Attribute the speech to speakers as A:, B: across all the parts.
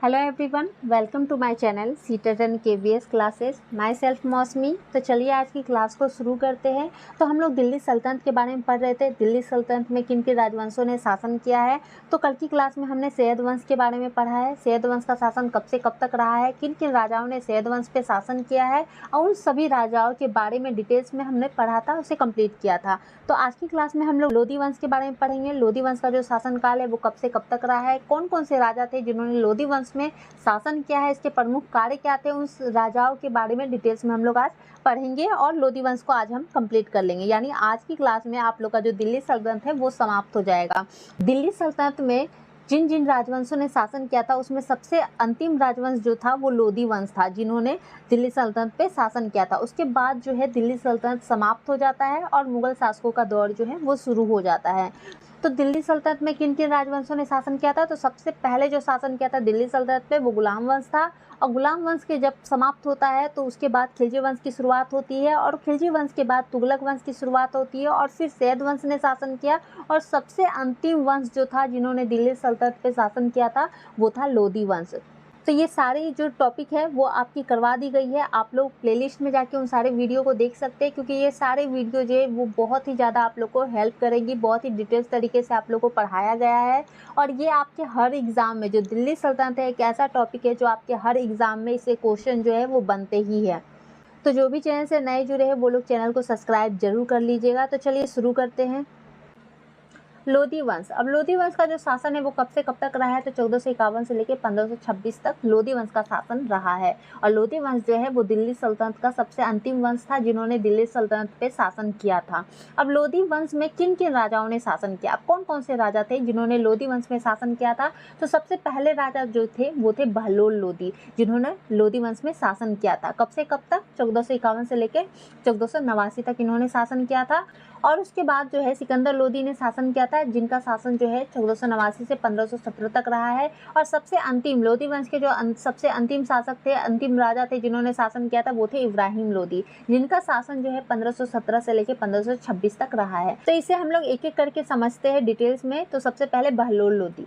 A: Hello everyone, welcome to my channel CTET and KVS classes. Myself Mousami. तो चलिए आज की क्लास को शुरू करते हैं। तो हम लोग दिल्ली सल्तनत के बारे में पढ़ रहे थे। दिल्ली सल्तनत में किन किन राजवंशों ने शासन किया है। तो कल की क्लास में हमने सैयद वंश के बारे में पढ़ा है। सैयद वंश का शासन कब से कब तक रहा है, किन किन राजाओं ने सैयद वंश पे शासन किया है, और उन सभी राजाओं के बारे में डिटेल्स में हमने पढ़ा था, उसे कंप्लीट किया था। तो आज की क्लास में हम लोग लोधी वंश के बारे में पढ़ेंगे। लोधी वंश का जो शासनकाल है वो कब से कब तक रहा है, कौन कौन से राजा थे जिन्होंने लोधी वंश में शासन क्या है, इसके प्रमुख कार्य क्या थे, उस राजाओं के बारे में डिटेल्स में हम लोग आज पढ़ेंगे और लोधी वंश को आज हम कंप्लीट कर लेंगे। यानी आज की क्लास में आप लोग का जो दिल्ली सल्तनत है वो समाप्त हो जाएगा। दिल्ली सल्तनत में जिन जिन राजवंशों ने शासन किया था उसमें सबसे अंतिम राजवंश जो था वो लोधी वंश था, जिन्होंने दिल्ली सल्तनत पे शासन किया था। उसके बाद जो है दिल्ली सल्तनत समाप्त हो जाता है और मुगल शासकों का दौर जो है वो शुरू हो जाता है। तो दिल्ली सल्तनत में किन किन राजवंशों ने शासन किया था, तो सबसे पहले जो शासन किया था दिल्ली सल्तनत पे वो गुलाम वंश था। और गुलाम वंश के जब समाप्त होता है तो उसके बाद खिलजी वंश की शुरुआत होती है, और खिलजी वंश के बाद तुगलक वंश की शुरुआत होती है, और फिर सैयद वंश ने शासन किया। और सबसे अंतिम वंश जो था जिन्होंने दिल्ली सल्तनत पे शासन किया था वो था लोधी वंश। तो ये सारे जो टॉपिक है वो आपकी करवा दी गई है। आप लोग प्लेलिस्ट में जाके उन सारे वीडियो को देख सकते हैं, क्योंकि ये सारे वीडियो जो है वो बहुत ही ज़्यादा आप लोग को हेल्प करेंगी। बहुत ही डिटेल्स तरीके से आप लोग को पढ़ाया गया है, और ये आपके हर एग्ज़ाम में जो दिल्ली सल्तनत है एक ऐसा टॉपिक है जो आपके हर एग्ज़ाम में इसे क्वेश्चन जो है वो बनते ही है। तो जो भी चैनल से नए जुड़े हैं वो लोग चैनल को सब्सक्राइब जरूर कर लीजिएगा। तो चलिए शुरू करते हैं। लोधी वंश। अब लोधी वंश का जो शासन है वो कब से कब तक रहा है, तो 1451 से लेकर 1526 तक लोधी वंश का शासन रहा है। और लोधी वंश जो है वो दिल्ली सल्तनत का सबसे अंतिम वंश था जिन्होंने दिल्ली सल्तनत पे शासन किया था। अब लोधी वंश में किन किन राजाओं ने शासन किया, कौन कौन से राजा थे जिन्होंने लोधी वंश में शासन किया था, तो सबसे पहले राजा जो थे वो थे बहलोल लोधी, जिन्होंने लोधी वंश में शासन किया था। कब से कब तक, 1451 से लेकर 1489 तक इन्होंने शासन किया था। और उसके बाद जो है सिकंदर लोधी ने शासन किया था, जिनका शासन जो है 1489 से 1517 तक रहा है। और सबसे अंतिम लोधी वंश के जो सबसे अंतिम शासक थे, अंतिम राजा थे जिन्होंने शासन किया था वो थे इब्राहिम लोधी, जिनका शासन जो है 1517 से लेकर 1526 तक रहा है। तो इसे हम लोग एक एक करके समझते हैं डिटेल्स में। तो सबसे पहले बहलोल लोधी।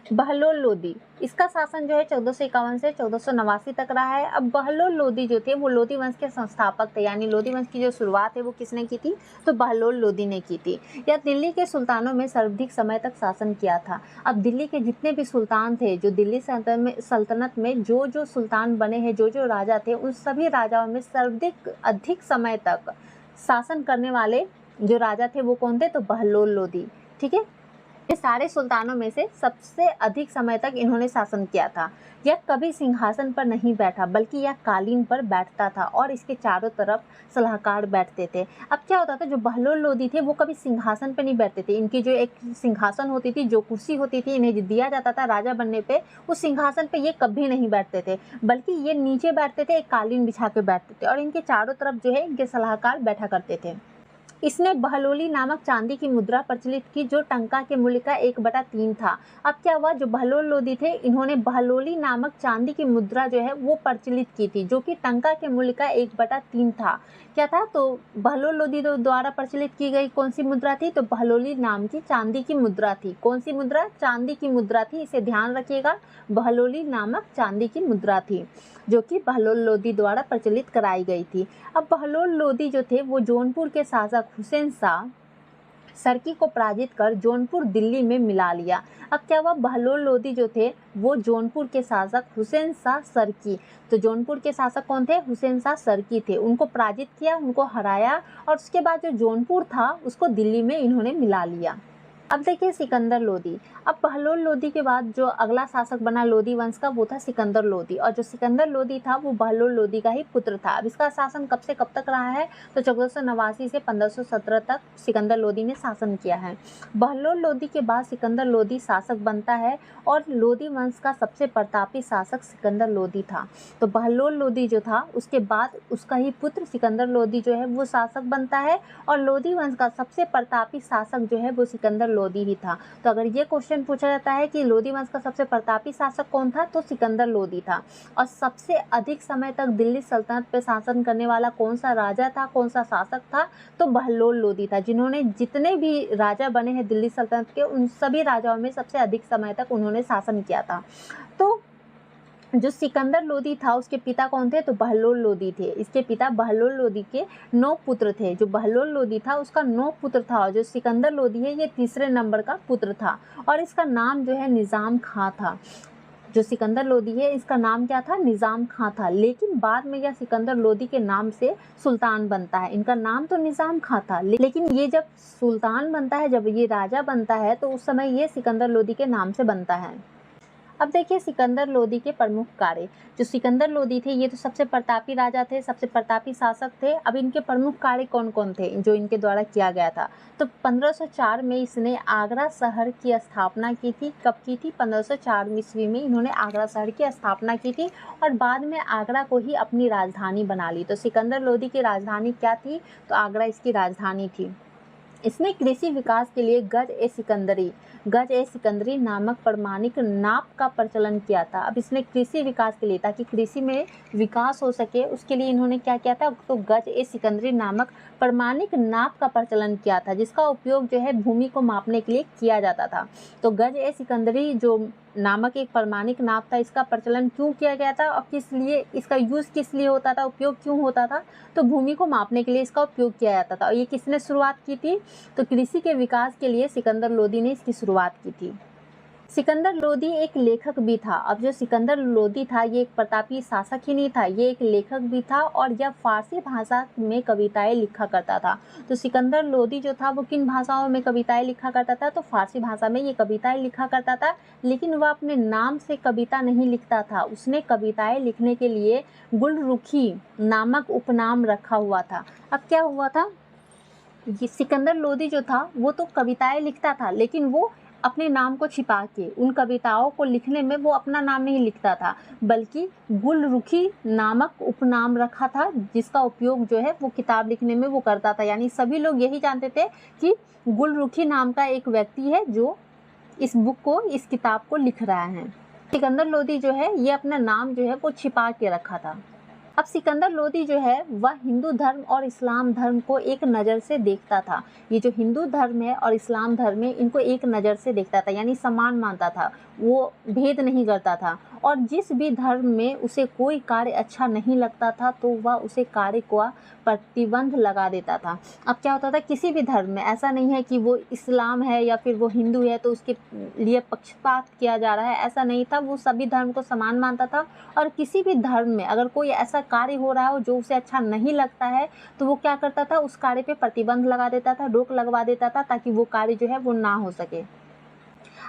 A: बहलोल लोधी, इसका शासन जो है 1451 से 1489 तक रहा है। अब बहलोल लोधी जो थे वो लोधी वंश के संस्थापक थे, यानी लोधी वंश की जो शुरुआत है वो किसने की थी, तो बहलोल लोधी ने की थी। यह दिल्ली के सुल्तानों में सर्वाधिक समय तक शासन किया था। अब दिल्ली के जितने भी सुल्तान थे, जो दिल्ली सल्तनत में जो सुल्तान बने हैं, जो राजा थे, उन सभी राजाओं में सर्वाधिक अधिक समय तक शासन करने वाले जो राजा थे वो कौन थे, तो बहलोल लोधी। ठीक है, ये सारे सुल्तानों में से सबसे अधिक समय तक इन्होंने शासन किया था। यह कभी सिंहासन पर नहीं बैठा, बल्कि यह कालीन पर बैठता था और इसके चारों तरफ सलाहकार बैठते थे। अब क्या होता था, जो बहलोल लोधी थे वो कभी सिंहासन पर नहीं बैठते थे। इनकी जो एक सिंहासन होती थी, जो कुर्सी होती थी, इन्हें दिया जाता था राजा बनने पे, उस सिंहासन पे ये कभी नहीं बैठते थे, बल्कि ये नीचे बैठते थे, एक कालीन बिछा के बैठते थे, और इनके चारों तरफ जो है इनके सलाहकार बैठा करते थे। इसने बहलोली नामक चांदी की मुद्रा प्रचलित की, जो टंका के मूल्य का 1/3 था। अब क्या हुआ, जो बहलोल लोधी थे इन्होंने बहलोली नामक चांदी की मुद्रा जो है वो प्रचलित की थी, जो कि टंका के मूल्य का 1/3 था। क्या था, तो बहलोल लोधी द्वारा प्रचलित की गई कौन सी मुद्रा थी, तो बहलोली नाम की चांदी की मुद्रा थी। कौन सी मुद्रा, चांदी की मुद्रा थी, इसे ध्यान रखिएगा। बहलोली नामक चांदी की मुद्रा थी जो कि बहलोल लोधी द्वारा प्रचलित कराई गई थी। अब बहलोल लोधी जो थे वो जौनपुर के शासक हुसैन शाह सरकी को पराजित कर जौनपुर दिल्ली में मिला लिया। अब क्या हुआ, बहलोल लोधी जो थे वो जौनपुर के शासक हुसैन शाह सरकी, तो जौनपुर के शासक कौन थे, हुसैन शाह सरकी थे, उनको पराजित किया, उनको हराया, और उसके बाद जो जौनपुर था उसको दिल्ली में इन्होंने मिला लिया। अब देखिए सिकंदर लोधी। अब बहलोल लोधी के बाद जो अगला शासक बना लोधी वंश का वो था सिकंदर लोधी, और जो सिकंदर लोधी था वो बहलोल लोधी का ही पुत्र था। अब इसका शासन कब से कब तक रहा है, तो 1489 से 1517 तक सिकंदर लोधी ने शासन किया है। बहलोल लोधी के बाद सिकंदर लोधी शासक बनता है, और लोधी वंश का सबसे प्रतापी शासक सिकंदर लोधी था। तो बहलोल लोधी जो था उसके बाद उसका ही पुत्र सिकंदर लोधी जो है वो शासक बनता है, और लोधी वंश का सबसे प्रतापी शासक जो है वो सिकंदर लोधी ही था। तो अगर ये क्वेश्चन पूछा जाता है कि लोधी वंश का सबसे प्रतापी शासक कौन था, तो सिकंदर लोधी था। और सबसे अधिक समय तक दिल्ली सल्तनत पे शासन करने वाला कौन सा राजा था, कौन सा शासक था, तो बहलोल लोधी था, जिन्होंने जितने भी राजा बने हैं दिल्ली सल्तनत के उन सभी राजाओं में सबसे अधिक समय तक उन्होंने शासन किया था। तो जो सिकंदर लोदी था उसके पिता कौन थे, तो बहलोल लोदी थे। इसके पिता बहलोल लोदी के 9 पुत्र थे। जो बहलोल लोदी था उसका 9 पुत्र था और जो सिकंदर लोदी है ये तीसरे नंबर का पुत्र था और इसका नाम जो है निज़ाम खां था। जो सिकंदर लोदी है इसका नाम क्या था, निज़ाम खां था, लेकिन बाद में यह सिकंदर लोदी के नाम से सुल्तान बनता है। इनका नाम तो निज़ाम खां था, लेकिन ये जब सुल्तान बनता है, जब ये राजा बनता है, तो उस समय ये सिकंदर लोदी के नाम से बनता है। अब देखिए सिकंदर लोदी के प्रमुख कार्य। जो सिकंदर लोदी थे ये तो सबसे प्रतापी राजा थे, सबसे प्रतापी शासक थे। अब इनके प्रमुख कार्य कौन कौन थे जो इनके द्वारा किया गया था, तो 1504 में इसने आगरा शहर की स्थापना की थी। कब की थी, 1504 ईस्वी में इन्होंने आगरा शहर की स्थापना की थी और बाद में आगरा को ही अपनी राजधानी बना ली। तो सिकंदर लोदी की राजधानी क्या थी, तो आगरा इसकी राजधानी थी। इसने कृषि विकास के लिए गज ए सिकंदरी नामक प्रमाणिक नाप का प्रचलन किया था। अब इसने कृषि विकास के लिए, ताकि कृषि में विकास हो सके, उसके लिए इन्होंने क्या किया था, तो गज ए सिकंदरी नामक प्रमाणिक नाप का प्रचलन किया था, जिसका उपयोग जो है भूमि को मापने के लिए किया जाता था। तो गज ए सिकंदरी जो नामक एक प्रमाणिक नाप था, इसका प्रचलन क्यों किया गया था और किस लिए, इसका यूज़ किस लिए होता था, उपयोग क्यों होता था, तो भूमि को मापने के लिए इसका उपयोग किया जाता था। और ये किसने शुरुआत की थी, तो कृषि के विकास के लिए सिकंदर लोदी ने इसकी शुरुआत की थी। सिकंदर लोदी एक लेखक भी था। अब जो सिकंदर लोदी था ये एक प्रतापी शासक ही नहीं था, ये एक लेखक भी था और यह फारसी भाषा में कविताएं लिखा करता था। तो सिकंदर लोदी जो था वो किन भाषाओं में कविताएं लिखा करता था, तो फारसी भाषा में ये कविताएं लिखा करता था। लेकिन वह अपने नाम से कविता नहीं लिखता था, उसने कविताएं लिखने के लिए गुलरुखी नामक उपनाम रखा हुआ था। अब क्या हुआ था, ये सिकंदर लोदी जो था वो तो कविताएं लिखता था, लेकिन वो अपने नाम को छिपा के उन कविताओं को लिखने में वो अपना नाम नहीं लिखता था, बल्कि गुलरुखी नामक उपनाम रखा था, जिसका उपयोग जो है वो किताब लिखने में वो करता था। यानी सभी लोग यही जानते थे कि गुलरुखी नाम का एक व्यक्ति है जो इस बुक को, इस किताब को लिख रहा है। सिकंदर लोदी जो है ये अपना नाम जो है वो छिपा के रखा था। अब सिकंदर लोदी जो है वह हिंदू धर्म और इस्लाम धर्म को एक नज़र से देखता था। ये जो हिंदू धर्म है और इस्लाम धर्म है इनको एक नज़र से देखता था, यानी समान मानता था, वो भेद नहीं करता था। और जिस भी धर्म में उसे कोई कार्य अच्छा नहीं लगता था तो वह उसे कार्य को प्रतिबंध लगा देता था। अब क्या होता था, किसी भी धर्म में ऐसा नहीं है कि वो इस्लाम है या फिर वो हिंदू है तो उसके लिए पक्षपात किया जा रहा है, ऐसा नहीं था। वो सभी धर्म को समान मानता था और किसी भी धर्म में अगर कोई ऐसा कार्य हो रहा हो जो उसे अच्छा नहीं लगता है तो वो क्या करता था, उस कार्य पे प्रतिबंध लगा देता था, रोक लगवा देता था, ताकि वो कार्य जो है वो ना हो सके।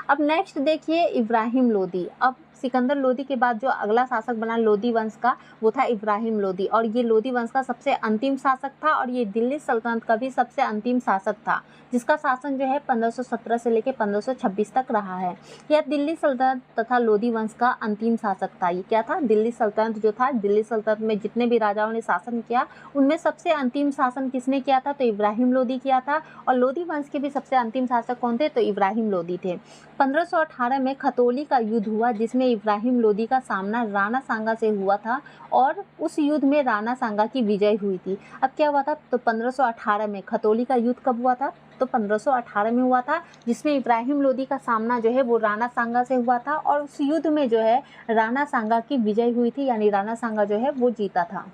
A: अब नेक्स्ट देखिए इब्राहिम लोदी। अब सिकंदर लोदी के बाद जो अगला शासक बना लोदी वंश का वो था इब्राहिम लोदी, और ये लोदी वंश का सबसे अंतिम शासक था और ये दिल्ली सल्तनत का भी सबसे अंतिम शासक था, जिसका शासन जो है 1517 से लेकर 1526 तक रहा है। यह दिल्ली सल्तनत तथा लोदी वंश का अंतिम शासक था। ये क्या था, दिल्ली सल्तनत जो था, दिल्ली सल्तनत में जितने भी राजाओं ने शासन किया उनमें सबसे अंतिम शासन किसने किया था, तो इब्राहिम लोदी किया था। और लोदी वंश के भी सबसे अंतिम शासक कौन थे, तो इब्राहिम लोदी थे। 1518 में खतौली का युद्ध हुआ जिसमें इब्राहिम लोदी का सामना राणा सांगा से हुआ था और उस युद्ध में राणा सांगा की विजय हुई थी। अब क्या हुआ था, तो 1518 में खतौली का युद्ध कब हुआ था, तो 1518 में हुआ था, जिसमें इब्राहिम लोदी का सामना जो है वो राणा सांगा से हुआ था और उस युद्ध में जो है राणा सांगा की विजय हुई थी, यानी राणा सांगा जो है वो जीता था।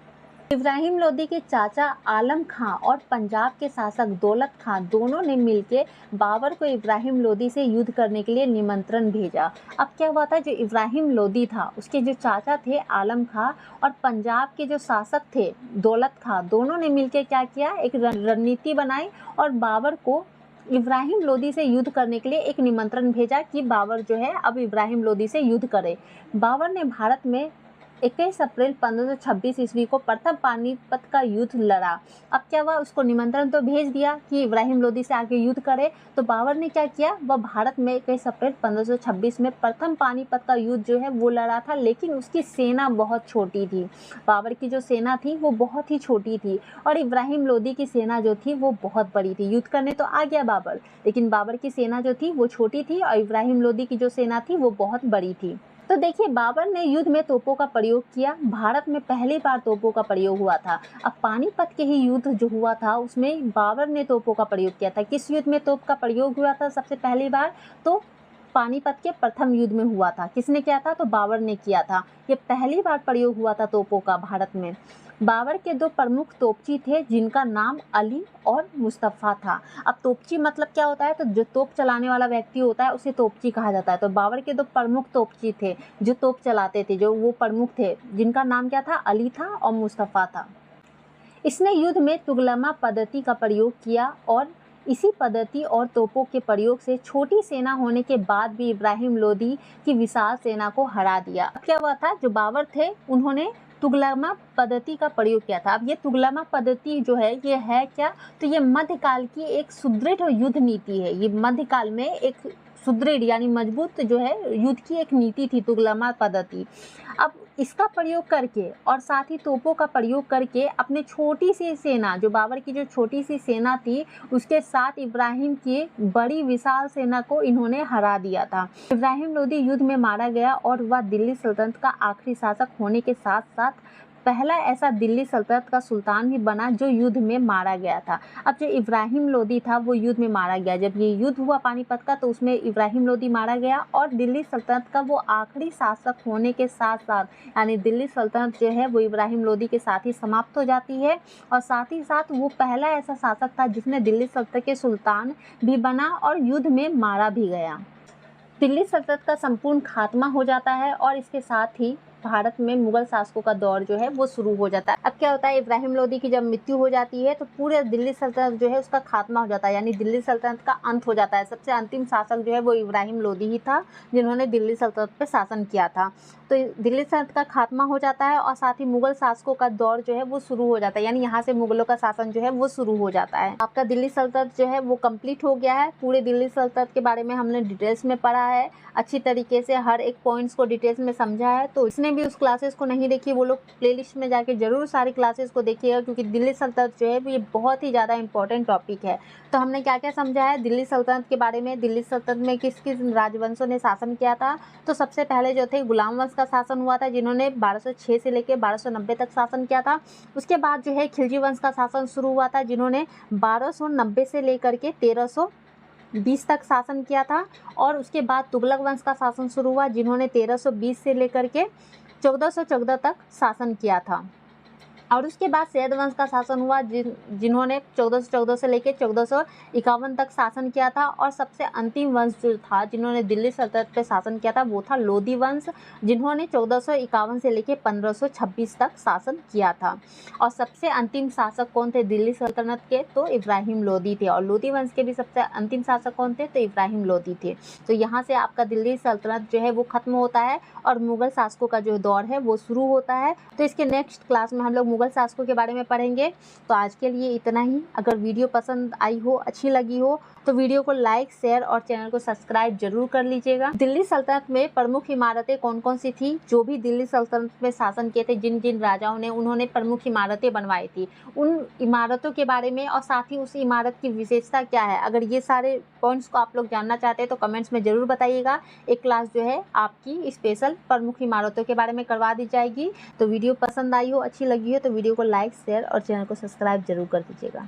A: इब्राहिम लोदी के चाचा आलम खां और पंजाब के शासक दौलत खां दोनों ने मिलकर बाबर को इब्राहिम लोदी से युद्ध करने के लिए निमंत्रण भेजा। अब क्या हुआ था, जो इब्राहिम लोदी था उसके जो चाचा थे आलम खां और पंजाब के जो शासक थे दौलत खां, दोनों ने मिलकर क्या किया, एक रणनीति बनाई और बाबर को इब्राहिम लोदी से युद्ध करने के लिए एक निमंत्रण भेजा कि बाबर जो है अब इब्राहिम लोदी से युद्ध करे। बाबर ने भारत में 21 अप्रैल 1526 ईस्वी को प्रथम पानीपत का युद्ध लड़ा। अब क्या हुआ, उसको निमंत्रण तो भेज दिया कि इब्राहिम लोदी से आके युद्ध करे, तो बाबर ने क्या किया, वह भारत में 21 अप्रैल 1526 में प्रथम पानीपत का युद्ध जो है वो लड़ा था, लेकिन उसकी सेना बहुत छोटी थी। बाबर की जो सेना थी वो बहुत ही छोटी थी और इब्राहिम लोदी की सेना जो थी वो बहुत बड़ी थी। युद्ध करने तो आ गया बाबर, लेकिन बाबर की सेना जो थी वो छोटी थी और इब्राहिम लोदी की जो सेना थी वो बहुत बड़ी थी। तो देखिए बाबर ने युद्ध में तोपों का प्रयोग किया। भारत में पहली बार तोपों का प्रयोग हुआ था। अब पानीपत के ही युद्ध जो हुआ था उसमें बाबर ने तोपों का प्रयोग किया था। किस युद्ध में तोप का प्रयोग हुआ था सबसे पहली बार, तो पानीपत के प्रथम युद्ध में हुआ था। किसने किया था? तो बाबर ने किया था। ये पहली बार प्रयोग हुआ था तोपों का भारत में। बाबर के 2 प्रमुख तोपची थे जिनका नाम अली और मुस्तफ़ा था। अब तोपची मतलब क्या होता है? तो जो तोप चलाने वाला व्यक्ति होता है उसे तोपची कहा जाता है। तो बाबर के 2 प्रमुख तोपची थे जो तोप चलाते थे, जो वो प्रमुख थे, जिनका नाम क्या था? अली था और मुस्तफ़ा था। इसने युद्ध में तुगलमा पद्धति का प्रयोग किया और इसी पद्धति और तोपों के प्रयोग से छोटी सेना होने के बाद भी इब्राहिम लोदी की विशाल सेना को हरा दिया। क्या हुआ था? जो बाबर थे उन्होंने तुगलमा पद्धति का प्रयोग किया था। अब ये तुगलमा पद्धति जो है ये है क्या? तो ये मध्यकाल की एक सुदृढ़ युद्ध नीति है। ये मध्यकाल में एक सुदृढ़ यानी मजबूत जो है युद्ध की एक नीति थी तुगलमा पद्धति। अब इसका प्रयोग करके और साथ ही तोपों का प्रयोग करके अपने छोटी सी सेना, जो बाबर की जो छोटी सी सेना थी, उसके साथ इब्राहिम की बड़ी विशाल सेना को इन्होंने हरा दिया था। इब्राहिम लोदी युद्ध में मारा गया और वह दिल्ली सल्तनत का आखिरी शासक होने के साथ साथ पहला ऐसा दिल्ली सल्तनत का सुल्तान भी बना जो युद्ध में मारा गया था। अब जो इब्राहिम लोदी था वो युद्ध में मारा गया। जब ये युद्ध हुआ पानीपत का तो उसमें इब्राहिम लोदी मारा गया और दिल्ली सल्तनत का वो आखिरी शासक होने के साथ साथ यानी दिल्ली सल्तनत जो है वो इब्राहिम लोदी के साथ ही समाप्त हो जाती है और साथ ही साथ वो पहला ऐसा शासक था जिसने दिल्ली सल्तनत के सुल्तान भी बना और युद्ध में मारा भी गया। दिल्ली सल्तनत का संपूर्ण खात्मा हो जाता है और इसके साथ ही भारत में मुगल शासकों का दौर जो है वो शुरू हो जाता है। अब क्या होता है? इब्राहिम लोदी की जब मृत्यु हो जाती है तो पूरे दिल्ली सल्तनत जो है उसका खात्मा हो जाता है, यानी दिल्ली सल्तनत का अंत हो जाता है। सबसे अंतिम शासक जो है वो इब्राहिम लोदी ही था जिन्होंने दिल्ली सल्तनत पे शासन किया था। तो दिल्ली सल्तनत का खात्मा हो जाता है और साथ ही मुगल शासकों का दौर जो है वो शुरू हो जाता है, यानी यहाँ से मुगलों का शासन जो है वो शुरू हो जाता है। आपका दिल्ली सल्तनत जो है वो कंप्लीट हो गया है। पूरे दिल्ली सल्तनत के बारे में हमने डिटेल्स में पढ़ा है, अच्छी तरीके से हर एक पॉइंट्स को डिटेल्स में समझा है। तो इसने भी उस क्लासेस को नहीं देखी वो लोग प्लेलिस्ट में जाके जरूर सारी क्लासेस को देखिएगा, क्योंकि दिल्ली सल्तनत जो है ये बहुत ही ज़्यादा इंपॉर्टेंट टॉपिक है। तो हमने क्या क्या समझा है दिल्ली सल्तनत के बारे में? दिल्ली सल्तनत में किस किस राजवंशों ने शासन किया था? तो सबसे पहले जो थे गुलाम वंश का शासन हुआ था जिन्होंने 1206 से लेकर 1290 तक शासन किया था। उसके बाद जो है खिलजी वंश का शासन शुरू हुआ था जिन्होंने 1290 से लेकर के 1320 तक शासन किया था। और उसके बाद तुगलक वंश का शासन शुरू हुआ जिन्होंने 1320 से लेकर के 1414 तक शासन किया था। और उसके बाद सैयद वंश का शासन हुआ जिन्होंने 1414 से लेकर 1451 तक शासन किया था। और सबसे अंतिम वंश जो था जिन्होंने दिल्ली सल्तनत पे शासन किया था वो था लोदी वंश जिन्होंने 1451 से लेकर 1526 तक शासन किया था। और सबसे अंतिम शासक कौन थे दिल्ली सल्तनत के? तो इब्राहिम लोदी थे। और लोदी वंश के भी सबसे अंतिम शासक कौन थे? तो इब्राहिम लोदी थे। तो यहाँ से आपका दिल्ली सल्तनत जो है वो खत्म होता है और मुगल शासकों का जो दौर है वो शुरू होता है। तो इसके नेक्स्ट क्लास में हम लोग मुगल शासकों के बारे में पढ़ेंगे। तो आज के लिए इतना ही। अगर वीडियो पसंद आई हो, अच्छी लगी हो तो वीडियो को लाइक, शेयर और चैनल को सब्सक्राइब जरूर कर लीजिएगा। दिल्ली सल्तनत में प्रमुख इमारतें कौन कौन सी थी? जो भी दिल्ली सल्तनत में शासन किए थे, जिन जिन राजाओं ने, उन्होंने प्रमुख इमारतें बनवाई थी, उन इमारतों के बारे में और साथ ही उस इमारत की विशेषता क्या है, अगर ये सारे पॉइंट्स को आप लोग जानना चाहते हैं तो कमेंट्स में ज़रूर बताइएगा। एक क्लास जो है आपकी स्पेशल प्रमुख इमारतों के बारे में करवा दी जाएगी। तो वीडियो पसंद आई हो, अच्छी लगी हो तो वीडियो को लाइक, शेयर और चैनल को सब्सक्राइब जरूर कर दीजिएगा।